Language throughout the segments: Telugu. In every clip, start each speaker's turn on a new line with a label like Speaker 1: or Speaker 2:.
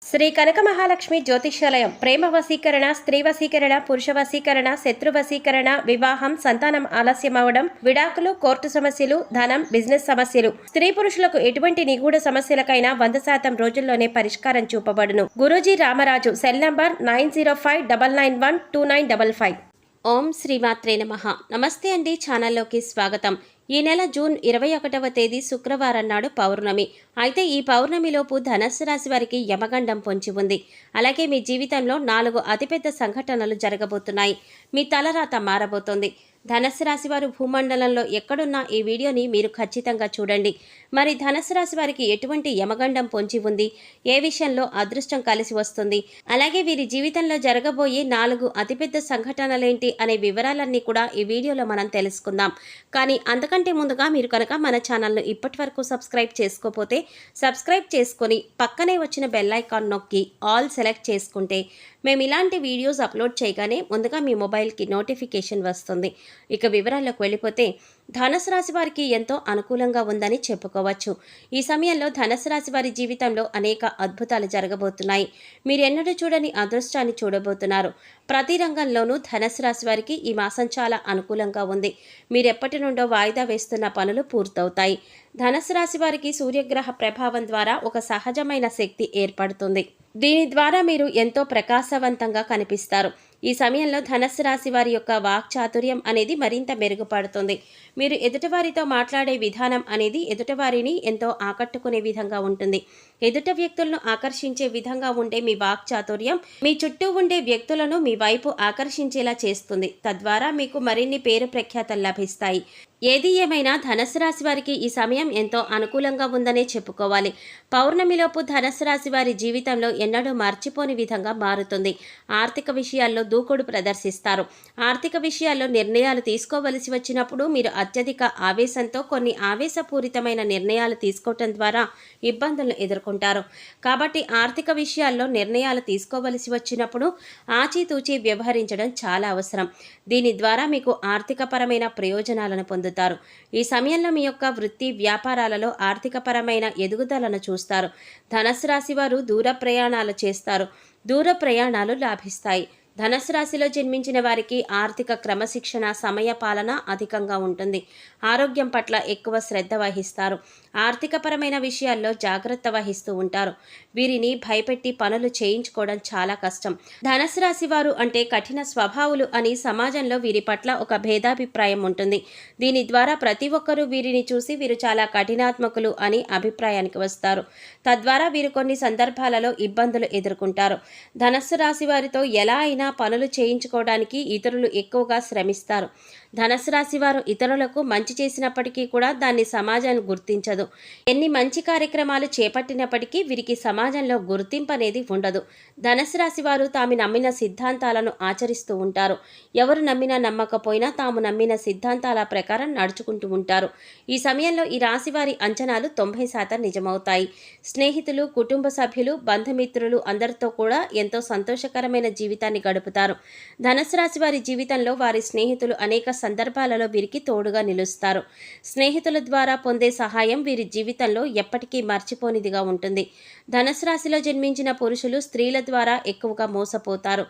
Speaker 1: శ్రీ కనక మహాలక్ష్మి జ్యోతిష్యాలయం ప్రేమ వశీకరణ, స్త్రీ వశీకరణ, పురుష వశీకరణ, శత్రు వశీకరణ, వివాహం, సంతానం ఆలస్యం అవడం, విడాకులు, కోర్టు సమస్యలు, ధనం, బిజినెస్ సమస్యలు, స్త్రీ పురుషులకు ఎటువంటి నిగూఢ సమస్యలకైనా 100% రోజుల్లోనే పరిష్కారం చూపబడును. గురూజీ రామరాజు. Cell number 9059912955. ఓం శ్రీమాత్రే నమః. నమస్తే అండి, ఛానల్లోకి స్వాగతం. ఈ నెల జూన్ 21వ తేదీ శుక్రవారం నాడు పౌర్ణమి. అయితే ఈ పౌర్ణమిలోపు ధనస్సు రాశి వారికి యమగండం పొంచి ఉంది. అలాగే మీ జీవితంలో 4 అతిపెద్ద సంఘటనలు జరగబోతున్నాయి. మీ తలరాత మారబోతోంది. ధనస్సు రాశి వారు భూమండలంలో ఎక్కడున్నా ఈ వీడియోని మీరు ఖచ్చితంగా చూడండి. మరి ధనస్సు రాశి వారికి ఎటువంటి యమగండం పొంచి ఉంది, ఏ విషయంలో అదృష్టం కలిసి వస్తుంది, అలాగే వీరి జీవితంలో జరగబోయే 4 అతిపెద్ద సంఘటనలేంటి అనే వివరాలన్నీ కూడా ఈ వీడియోలో మనం తెలుసుకుందాం. కానీ అంతకంటే ముందుగా మీరు కనుక మన ఛానల్ను ఇప్పటి వరకు సబ్స్క్రైబ్ చేసుకోకపోతే సబ్స్క్రైబ్ చేసుకొని పక్కనే వచ్చిన బెల్ ఐకాన్ నొక్కి ఆల్ సెలెక్ట్ చేసుకుంటే మేము ఇలాంటి వీడియోస్ అప్లోడ్ చేయగానే ముందుగా మీ మొబైల్కి నోటిఫికేషన్ వస్తుంది. ఇక వివరాల్లోకి వెళ్ళిపోతే ధనుసు రాశి వారికి ఎంతో అనుకూలంగా ఉందని చెప్పుకోవచ్చు. ఈ సమయంలో ధనుసు రాశి వారి జీవితంలో అనేక అద్భుతాలు జరగబోతున్నాయి. మీరు ఎన్నడూ చూడని అదృష్టాన్ని చూడబోతున్నారు. ప్రతి రంగంలోనూ ధనుసు రాశి వారికి ఈ మాసం చాలా అనుకూలంగా ఉంది. మీరు ఎప్పటి నుండో వాయిదా వేస్తున్న పనులు పూర్తవుతాయి. ధనుసు రాశి వారికి సూర్యగ్రహ ప్రభావం ద్వారా ఒక సహజమైన శక్తి ఏర్పడుతుంది. దీని ద్వారా మీరు ఎంతో ప్రకాశవంతంగా కనిపిస్తారు. ఈ సమయంలో ధనుస్సు రాశి వారి యొక్క వాక్చాతుర్యం అనేది మరింత మెరుగుపడుతుంది. మీరు ఎదుటివారితో మాట్లాడే విధానం అనేది ఎదుటివారిని ఎంతో ఆకట్టుకునే విధంగా ఉంటుంది. ఎదుట వ్యక్తులను ఆకర్షించే విధంగా ఉండే మీ వాక్చాతుర్యం మీ చుట్టూ ఉండే వ్యక్తులను మీ వైపు ఆకర్షించేలా చేస్తుంది. తద్వారా మీకు మరిన్ని పేరు ప్రఖ్యాతలు లభిస్తాయి. ఏది ఏమైనా ధనుస్సు రాశి వారికి ఈ సమయం ఎంతో అనుకూలంగా ఉందనే చెప్పుకోవాలి. పౌర్ణమిలోపు ధనుస్సు రాశి వారి జీవితంలో ఎన్నడూ మర్చిపోని విధంగా మారుతుంది. ఆర్థిక విషయాల్లో దూకుడు ప్రదర్శిస్తారు. ఆర్థిక విషయాల్లో నిర్ణయాలు తీసుకోవలసి వచ్చినప్పుడు మీరు అత్యధిక ఆవేశంతో కొన్ని ఆవేశపూరితమైన నిర్ణయాలు తీసుకోవటం ద్వారా ఇబ్బందులను ఎదుర్కొంటారు. కాబట్టి ఆర్థిక విషయాల్లో నిర్ణయాలు తీసుకోవలసి వచ్చినప్పుడు ఆచితూచి వ్యవహరించడం చాలా అవసరం. దీని ద్వారా మీకు ఆర్థికపరమైన ప్రయోజనాలను పొందుతారు. ఈ సమయంలో మీ యొక్క వృత్తి వ్యాపారాలలో ఆర్థికపరమైన ఎదుగుదలను చూస్తారు. ధనుస్సు రాశి వారు దూర ప్రయాణాలు చేస్తారు. దూర ప్రయాణాలు లాభిస్తాయి. ధనుస్సు రాశిలో జన్మించిన వారికి ఆర్థిక క్రమశిక్షణ, సమయ పాలన అధికంగా ఉంటుంది. ఆరోగ్యం పట్ల ఎక్కువ శ్రద్ధ వహిస్తారు. ఆర్థికపరమైన విషయాల్లో జాగ్రత్త వహిస్తూ ఉంటారు. వీరిని భయపెట్టి పనులు చేయించుకోవడం చాలా కష్టం. ధనుస్సు రాశి వారు అంటే కఠిన స్వభావులు అని సమాజంలో వీరి పట్ల ఒక భేదాభిప్రాయం ఉంటుంది. దీని ద్వారా ప్రతి ఒక్కరూ వీరిని చూసి వీరు చాలా కఠినాత్మకులు అని అభిప్రాయానికి వస్తారు. తద్వారా వీరు కొన్ని సందర్భాలలో ఇబ్బందులు ఎదుర్కొంటారు. ధనుస్సు రాశి వారితో ఎలా అయినా పనులు చేయించుకోవడానికి ఇతరులు ఎక్కువగా శ్రమిస్తారు. ధనుస్సు రాశి వారు ఇతరులకు మంచి చేసినప్పటికీ కూడా దాన్ని సమాజం గుర్తించదు. ఎన్ని మంచి కార్యక్రమాలు చేపట్టినప్పటికీ వీరికి సమాజంలో గుర్తింపు అనేది ఉండదు. ధనుస్సు రాశి వారు తాము నమ్మిన సిద్ధాంతాలను ఆచరిస్తూ ఉంటారు. ఎవరు నమ్మినా నమ్మకపోయినా తాము నమ్మిన సిద్ధాంతాల ప్రకారం నడుచుకుంటూ ఉంటారు. ఈ సమయంలో ఈ రాశి వారి అంచనాలు 90% నిజమవుతాయి. స్నేహితులు, కుటుంబ సభ్యులు, బంధుమిత్రులు అందరితో కూడా ఎంతో సంతోషకరమైన జీవితాన్ని గడుపుతారు. ధనుస్సు రాశి వారి జీవితంలో వారి స్నేహితులు అనేక సందర్భాలలో వీరికి తోడుగా నిలుస్తారు. స్నేహితుల ద్వారా పొందే సహాయం వీరి జీవితంలో ఎప్పటికీ మర్చిపోనిదిగా ఉంటుంది. ధనుస్సు రాశిలో జన్మించిన పురుషులు స్త్రీల ద్వారా ఎక్కువగా మోసపోతారు.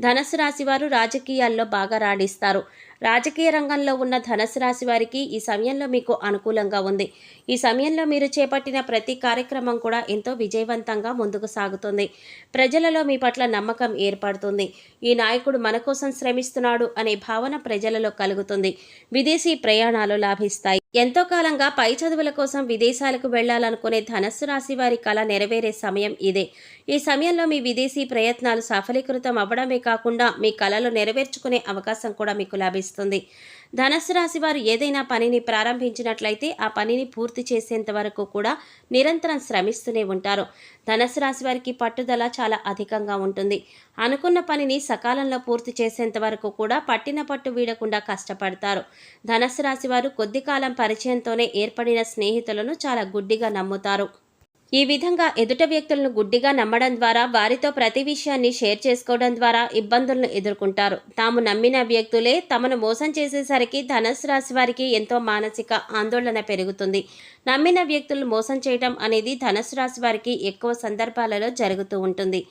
Speaker 1: ధనుస్సు రాశి వారు రాజకీయాల్లో బాగా రాణిస్తారు. రాజకీయ రంగంలో ఉన్న ధనుస్సు రాశి వారికి ఈ సమయంలో మీకు అనుకూలంగా ఉంది. ఈ సమయంలో మీరు చేపట్టిన ప్రతి కార్యక్రమం కూడా ఎంతో విజయవంతంగా ముందుకు సాగుతుంది. ప్రజలలో మీ పట్ల నమ్మకం ఏర్పడుతుంది. ఈ నాయకుడు మన కోసం శ్రమిస్తున్నాడు అనే భావన ప్రజలలో కలుగుతుంది. విదేశీ ప్రయాణాలు లాభిస్తాయి. ఎంతో కాలంగా పై చదువుల కోసం విదేశాలకు వెళ్లాలనుకునే ధనుస్సు రాశి వారి కళ నెరవేరే సమయం ఇదే. ఈ సమయంలో మీ విదేశీ ప్రయత్నాలు సఫలీకృతం అవ్వడమే కాకుండా మీ కళలు నెరవేర్చుకునే అవకాశం కూడా మీకు లభిస్తుంది. ధనుస్సు రాశి వారు ఏదైనా పనిని ప్రారంభించినట్లయితే ఆ పనిని పూర్తి చేసేంత వరకు కూడా నిరంతరం శ్రమిస్తూనే ఉంటారు. ధనుస్సు రాశి వారికి పట్టుదల చాలా అధికంగా ఉంటుంది. అనుకున్న పనిని సకాలంలో పూర్తి చేసేంత వరకు కూడా పట్టిన పట్టు వీడకుండా కష్టపడతారు. ధనుస్సు రాశి వారు కొద్ది కాలం పరిచయంతోనే ఏర్పడిన స్నేహితులను చాలా గుడ్డిగా నమ్ముతారు. ఈ విధంగా ఎదుట వ్యక్తులను గుడ్డిగా నమ్మడం ద్వారా వారితో ప్రతి విషయాన్ని షేర్ చేసుకోవడం ద్వారా ఇబ్బందులను ఎదుర్కొంటారు. తాము నమ్మిన వ్యక్తులే తమను మోసం చేసేసరికి ధనుస్సు రాశి వారికి ఎంతో మానసిక ఆందోళన పెరుగుతుంది. నమ్మిన వ్యక్తులను మోసం చేయడం అనేది ధనుస్సు రాశి వారికి ఎక్కువ సందర్భాలలో జరుగుతూ ఉంటుంది.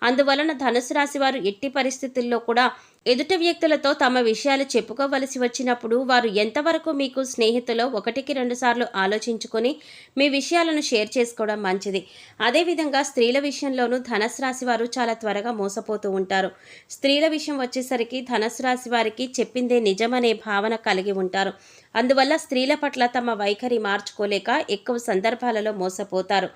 Speaker 1: అందువలన ధనుస్సు రాశి వారు ఎట్టి పరిస్థితుల్లో కూడా ఎదుటి వ్యక్తులతో తమ విషయాలు చెప్పుకోవలసి వచ్చినప్పుడు వారు ఎంతవరకు మీకు స్నేహితులో 1-2 సార్లు ఆలోచించుకొని మీ విషయాలను షేర్ చేసుకోవడం మంచిది. అదేవిధంగా స్త్రీల విషయంలోనూ ధనుస్సు రాశి వారు చాలా త్వరగా మోసపోతూ ఉంటారు. స్త్రీల విషయం వచ్చేసరికి ధనుస్సు రాశి వారికి చెప్పిందే నిజమనే భావన కలిగి ఉంటారు. అందువల్ల స్త్రీల పట్ల తమ వైఖరి మార్చుకోలేక ఎక్కువ సందర్భాలలో మోసపోతారు.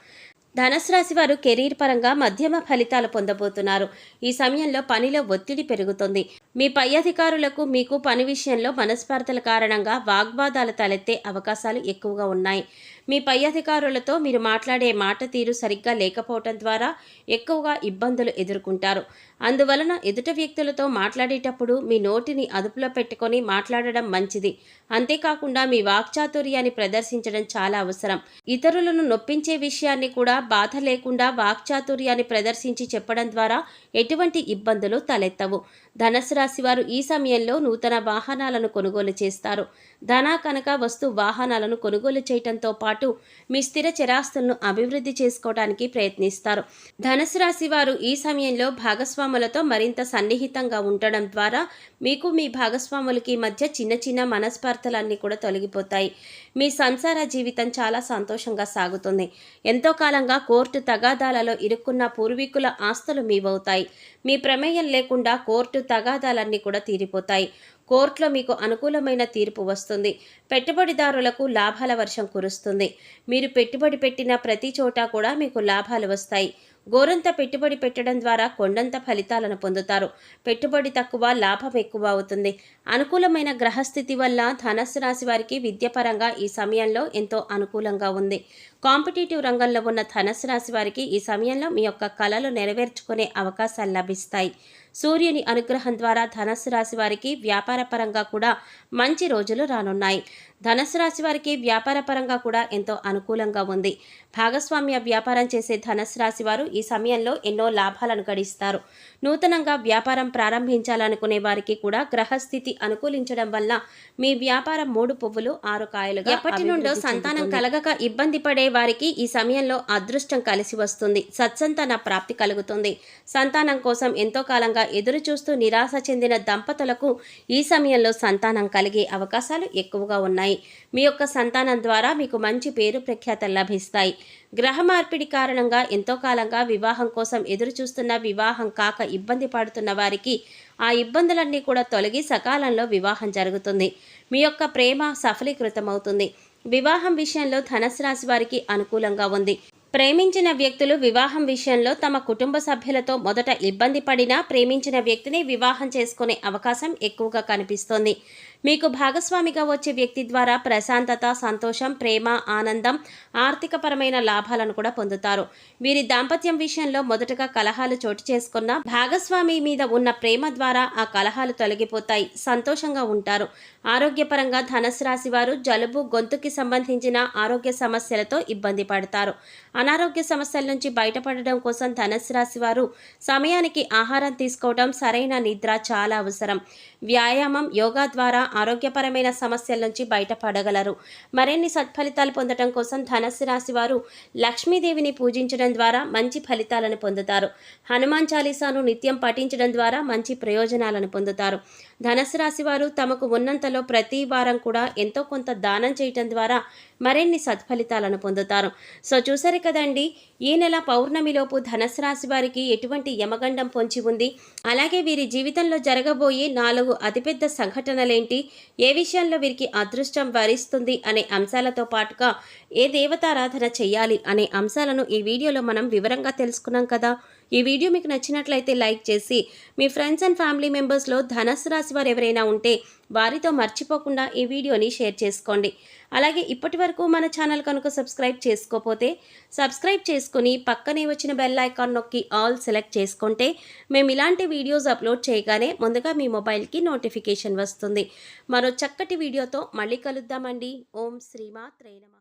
Speaker 1: ధనుస్సు రాశి వారు కెరీర్ పరంగా మధ్యమ ఫలితాలు పొందబోతున్నారు. ఈ సమయంలో పనిలో ఒత్తిడి పెరుగుతుంది. మీ పై అధికారులకు మీకు పని విషయంలో మనస్పర్ధల కారణంగా వాగ్వాదాలు తలెత్తే అవకాశాలు ఎక్కువగా ఉన్నాయి. మీ పై అధికారులతో మీరు మాట్లాడే మాట తీరు సరిగ్గా లేకపోవటం ద్వారా ఎక్కువగా ఇబ్బందులు ఎదుర్కొంటారు. అందువలన ఎదుట వ్యక్తులతో మాట్లాడేటప్పుడు మీ నోటిని అదుపులో పెట్టుకొని మాట్లాడడం మంచిది. అంతేకాకుండా మీ వాక్చాతుర్యాన్ని ప్రదర్శించడం చాలా అవసరం. ఇతరులను నొప్పించే విషయాన్ని కూడా బాధ లేకుండా వాక్చాతుర్యాన్ని ప్రదర్శించి చెప్పడం ద్వారా ఎటువంటి ఇబ్బందులు తలెత్తవు. ధనుస్సు రాశి వారు ఈ సమయంలో నూతన వాహనాలను కొనుగోలు చేస్తారు. ధన కనక వస్తు వాహనాలను కొనుగోలు చేయడంతో పాటు మీ స్థిర చరాస్తులను అభివృద్ధి చేసుకోవడానికి ప్రయత్నిస్తారు. ధనుస్సు రాశి వారు ఈ సమయంలో భాగస్వాములతో మరింత సన్నిహితంగా ఉండడం ద్వారా మీకు మీ భాగస్వాములకి మధ్య చిన్న చిన్న మనస్పర్ధలన్నీ కూడా తొలగిపోతాయి. మీ సంసార జీవితం చాలా సంతోషంగా సాగుతుంది. ఎంతో కాలంగా కోర్టు తగాదాలలో ఇరుక్కున్న పూర్వీకుల ఆస్తులు మీవవుతాయి. మీ ప్రమేయం లేకుండా కోర్టు తగాదాలన్నీ కూడా తీరిపోతాయి. కోర్టులో మీకు అనుకూలమైన తీర్పు వస్తుంది. పెట్టుబడిదారులకు లాభాల వర్షం కురుస్తుంది. మీరు పెట్టుబడి పెట్టిన ప్రతి చోట కూడా మీకు లాభాలు వస్తాయి. గోరంత పెట్టుబడి పెట్టడం ద్వారా కొండంత ఫలితాలను పొందుతారు. పెట్టుబడి తక్కువ, లాభం ఎక్కువ అవుతుంది. అనుకూలమైన గ్రహస్థితి వల్ల ధనుస్సు రాశి వారికి విద్యపరంగా ఈ సమయంలో ఎంతో అనుకూలంగా ఉంది. కాంపిటేటివ్ రంగంలో ఉన్న ధనుస్సు రాశి వారికి ఈ సమయంలో మీ యొక్క కలలు నెరవేర్చుకునే అవకాశాలు లభిస్తాయి. సూర్యుని అనుగ్రహం ద్వారా ధనుస్సు రాశి వారికి వ్యాపారపరంగా కూడా మంచి రోజులు రానున్నాయి. ధనుస్సు రాశి వారికి వ్యాపారపరంగా కూడా ఎంతో అనుకూలంగా ఉంది. భాగస్వామ్య వ్యాపారం చేసే ధనుస్సు రాశి వారు ఈ సమయంలో ఎన్నో లాభాలను గడిస్తారు. నూతనంగా వ్యాపారం ప్రారంభించాలనుకునే వారికి కూడా గ్రహస్థితి అనుకూలించడం వల్ల మీ వ్యాపారం 3 పువ్వులు 6 కాయలుగా ఎప్పటి నుండో సంతానం కలగక ఇబ్బంది పడే వారికి ఈ సమయంలో అదృష్టం కలిసి వస్తుంది. సత్సంతాన ప్రాప్తి కలుగుతుంది. సంతానం కోసం ఎంతో కాలంగా ఎదురు చూస్తూ నిరాశ చెందిన దంపతులకు ఈ సమయంలో సంతానం కలిగే అవకాశాలు ఎక్కువగా ఉన్నాయి. మీ యొక్క సంతానం ద్వారా మీకు మంచి పేరు ప్రఖ్యాతలు లభిస్తాయి. గ్రహ మార్పిడి కారణంగా ఎంతో కాలంగా వివాహం కోసం ఎదురు చూస్తున్న, వివాహం కాక ఇబ్బంది పడుతున్న వారికి ఆ ఇబ్బందులన్నీ కూడా తొలగి సకాలంలో వివాహం జరుగుతుంది. మీ యొక్క ప్రేమ సఫలీకృతమవుతుంది. వివాహం విషయంలో ధనుస్సు రాశి వారికి అనుకూలంగా ఉంది. ప్రేమించిన వ్యక్తులు వివాహం విషయంలో తమ కుటుంబ సభ్యులతో మొదట ఇబ్బంది పడినా ప్రేమించిన వ్యక్తిని వివాహం చేసుకునే అవకాశం ఎక్కువగా కనిపిస్తోంది. మీకు భాగస్వామిగా వచ్చే వ్యక్తి ద్వారా ప్రశాంతత, సంతోషం, ప్రేమ, ఆనందం, ఆర్థికపరమైన లాభాలను కూడా పొందుతారు. వీరి దాంపత్యం విషయంలో మొదటగా కలహాలు చోటు చేసుకున్న భాగస్వామి మీద ఉన్న ప్రేమ ద్వారా ఆ కలహాలు తొలగిపోతాయి. సంతోషంగా ఉంటారు. ఆరోగ్యపరంగా ధనుస్సు రాశి వారు జలుబు, గొంతుకి సంబంధించిన ఆరోగ్య సమస్యలతో ఇబ్బంది పడతారు. అనారోగ్య సమస్యల నుంచి బయటపడడం కోసం ధనుస్సు రాశి వారు సమయానికి ఆహారం తీసుకోవడం, సరైన నిద్ర చాలా అవసరం. వ్యాయామం, యోగా ద్వారా ఆరోగ్యపరమైన సమస్యల నుంచి బయటపడగలరు. మరిన్ని సత్ఫలితాలు పొందడం కోసం ధనుస్సు రాశి వారు లక్ష్మీదేవిని పూజించడం ద్వారా మంచి ఫలితాలను పొందుతారు. హనుమాన్ చాలీసాను నిత్యం పఠించడం ద్వారా మంచి ప్రయోజనాలను పొందుతారు. ధనుస్సు రాశి వారు తమకు ఉన్నంతలో ప్రతి వారం కూడా ఎంతో కొంత దానం చేయటం ద్వారా మరిన్ని సత్ఫలితాలను పొందుతారు. సో చూసారు కదండి, ఈ నెల పౌర్ణమిలోపు ధనుస్సు రాశి వారికి ఎటువంటి యమగండం పొంచి ఉంది, అలాగే వీరి జీవితంలో జరగబోయే 4 అతిపెద్ద సంఘటనలేంటి, ఏ విషయంలో వీరికి అదృష్టం వరిస్తుంది అనే అంశాలతో పాటుగా ఏ దేవతారాధన చేయాలి అనే అంశాలను ఈ వీడియోలో మనం వివరంగా తెలుసుకున్నాం కదా. ఈ వీడియో మీకు నచ్చినట్లయితే లైక్ చేసి మీ ఫ్రెండ్స్ అండ్ ఫ్యామిలీ మెంబర్స్లో ధనుస్సు రాశి వారు ఎవరైనా ఉంటే వారితో మర్చిపోకుండా ఈ వీడియోని షేర్ చేసుకోండి. అలాగే ఇప్పటి వరకు మన ఛానల్ కనుక సబ్స్క్రైబ్ చేసుకోకపోతే సబ్స్క్రైబ్ చేసుకుని పక్కనే వచ్చిన బెల్ ఐకాన్ నొక్కి ఆల్ సెలెక్ట్ చేసుకుంటే మేము ఇలాంటి వీడియోస్ అప్లోడ్ చేయగానే ముందుగా మీ మొబైల్కి నోటిఫికేషన్ వస్తుంది. మరో చక్కటి వీడియోతో మళ్ళీ కలుద్దామండి. ఓం శ్రీమాత్రే నమః.